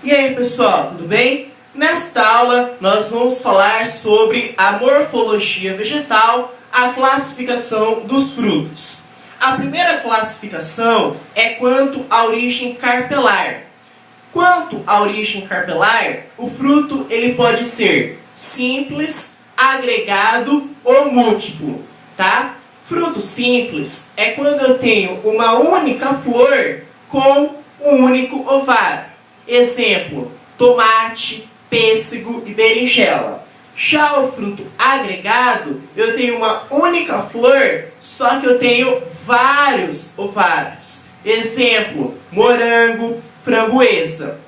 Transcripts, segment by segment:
E aí pessoal, tudo bem? Nesta aula nós vamos falar sobre a morfologia vegetal, a classificação dos frutos. A primeira classificação é quanto à origem carpelar. Quanto à origem carpelar, o fruto ele pode ser simples, agregado ou múltiplo, tá? Fruto simples é quando eu tenho uma única flor com um único ovário. Exemplo, tomate, pêssego e berinjela. Já o fruto agregado, eu tenho uma única flor, só que eu tenho vários ovários. Exemplo, morango, framboesa.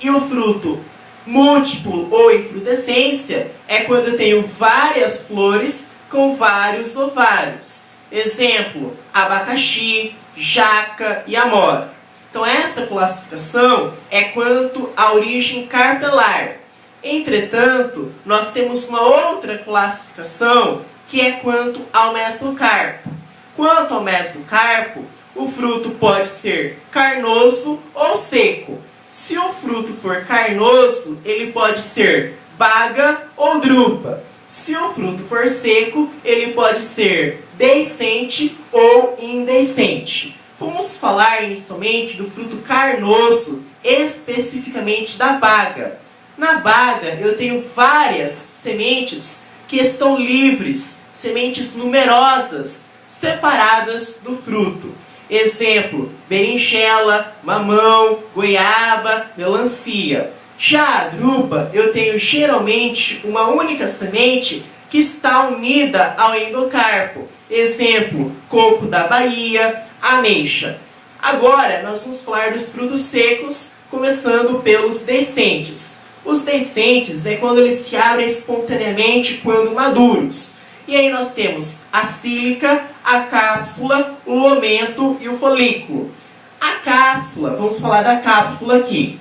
E o fruto múltiplo ou infrutescência é quando eu tenho várias flores com vários ovários. Exemplo, abacaxi, jaca e amora. Então, esta classificação é quanto à origem carpelar. Entretanto, nós temos uma outra classificação que é quanto ao mesocarpo. Quanto ao mesocarpo, o fruto pode ser carnoso ou seco. Se o fruto for carnoso, ele pode ser baga ou drupa. Se o fruto for seco, ele pode ser deiscente ou indeiscente. Vamos falar inicialmente do fruto carnoso, especificamente da baga. Na baga eu tenho várias sementes que estão livres, sementes numerosas, separadas do fruto. Exemplo, berinjela, mamão, goiaba, melancia. Já a drupa eu tenho geralmente uma única semente que está unida ao endocarpo. Exemplo, coco da Bahia, ameixa. Agora, nós vamos falar dos frutos secos, começando pelos deiscentes. Os deiscentes é quando eles se abrem espontaneamente quando maduros. E aí nós temos a sílica, a cápsula, o lomento e o folículo. A cápsula, vamos falar da cápsula aqui.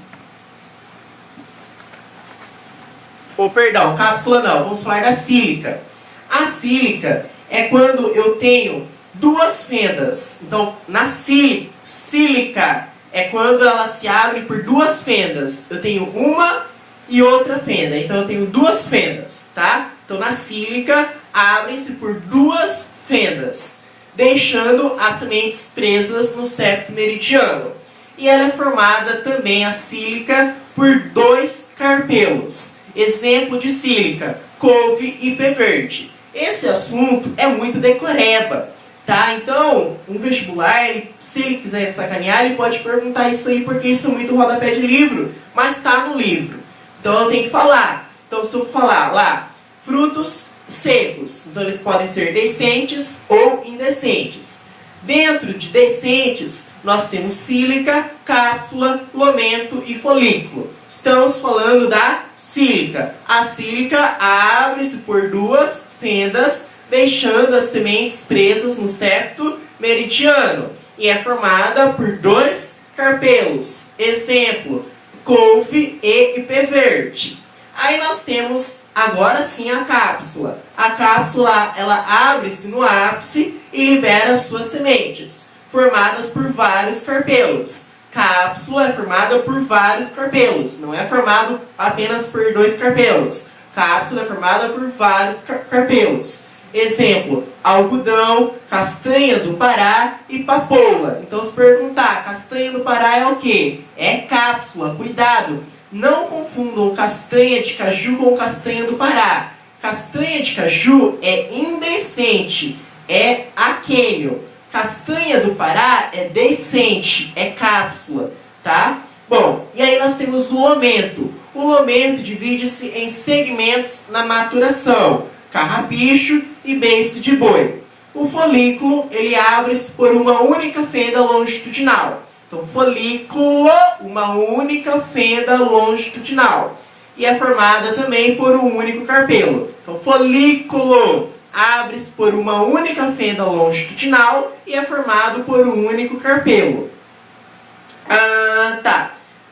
Cápsula não, vamos falar da sílica. A sílica é quando eu tenho duas fendas. Então, na sílica é quando ela se abre por duas fendas. Eu tenho uma e outra fenda. Então, eu tenho duas fendas, tá? Então, na sílica, abrem-se por duas fendas, deixando as sementes presas no septo meridiano. E ela é formada também, a sílica, por dois carpelos. Exemplo de sílica, couve e pé verde. Esse assunto é muito decoreba. Tá? Então, um vestibular, se ele quiser sacanear, ele pode perguntar isso aí, porque isso é muito rodapé de livro, mas está no livro. Então, eu tenho que falar. Então, se eu falar lá, frutos secos, então eles podem ser deiscentes ou indecentes. Dentro de deiscentes, nós temos sílica, cápsula, lomento e folículo. Estamos falando da sílica. A sílica abre-se por duas fendas, deixando as sementes presas no septo meridiano. E é formada por dois carpelos. Exemplo, couve e pé verde. Aí nós temos, agora sim, a cápsula. A cápsula, ela abre-se no ápice e libera suas sementes, formadas por vários carpelos. Cápsula é formada por vários carpelos, não é formado apenas por dois carpelos. Cápsula é formada por vários carpelos. Exemplo, algodão, castanha do Pará e papoula. Então, se perguntar, castanha do Pará é o quê? É cápsula, cuidado. Não confundam castanha de caju com castanha do Pará. Castanha de caju é indeiscente, é aquênio. Castanha do Pará é deiscente, é cápsula, tá? Bom, e aí nós temos o lomento. O lomento divide-se em segmentos na maturação, carrapicho e beiço de boi. O folículo, ele abre-se por uma única fenda longitudinal. Então, folículo, uma única fenda longitudinal. E é formada também por um único carpelo. Então, folículo abre-se por uma única fenda longitudinal e é formado por um único carpelo.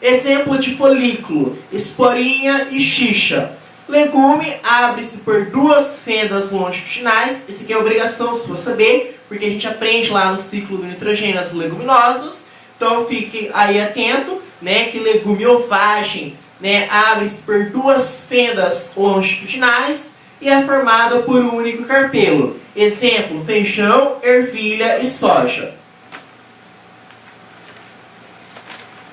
Exemplo de folículo, esporinha e xixa. Legume abre-se por duas fendas longitudinais. Isso aqui é obrigação sua saber, porque a gente aprende lá no ciclo do nitrogênio as leguminosas. Então fique aí atento. né, que legumiofagem, né, abre-se por duas fendas longitudinais e é formada por um único carpelo. Exemplo, feijão, ervilha e soja.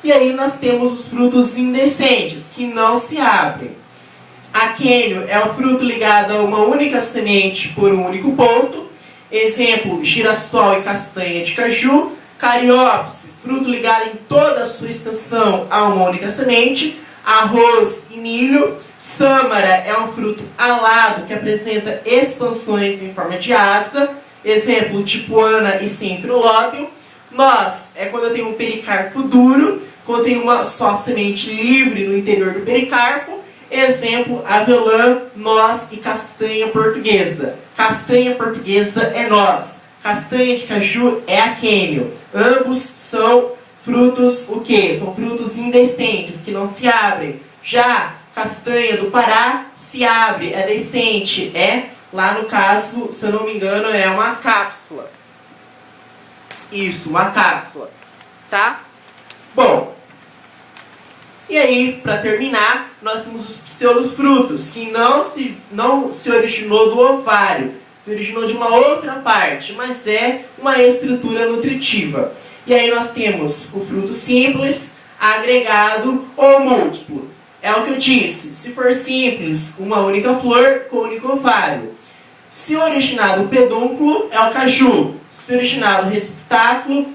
E aí nós temos os frutos indehiscentes, que não se abrem. Aquênio é o fruto ligado a uma única semente por um único ponto. Exemplo, girassol e castanha de caju. Cariópse, fruto ligado em toda a sua extensão a uma única semente. Arroz e milho. Sâmara é um fruto alado que apresenta expansões em forma de asa. Exemplo, tipuana e centrolóbio. Noz é quando eu tenho um pericarpo duro, quando eu tenho uma só semente livre no interior do pericarpo. Exemplo, avelã, noz e castanha portuguesa. Castanha portuguesa é noz. Castanha de caju é aquênio. Ambos são frutos o quê? São frutos indehiscentes, que não se abrem. Já castanha do Pará se abre, é dehiscente. É, lá no caso, se eu não me engano, é uma cápsula. Isso, uma cápsula. Tá? Bom, e aí, para terminar, nós temos os pseudofrutos, que não se originou do ovário, se originou de uma outra parte, mas é uma estrutura nutritiva. E aí nós temos o fruto simples, agregado ou múltiplo. É o que eu disse, se for simples, uma única flor com único ovário. Se originar do pedúnculo, é o caju. Se originar do receptáculo,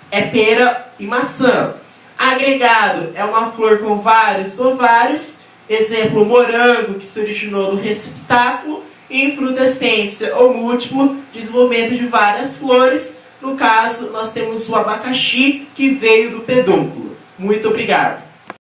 é pera e maçã. Agregado é uma flor com vários ovários. Exemplo, morango, que se originou do receptáculo. E infrutescência ou múltiplo, desenvolvimento de várias flores. No caso, nós temos o abacaxi, que veio do pedúnculo. Muito obrigado.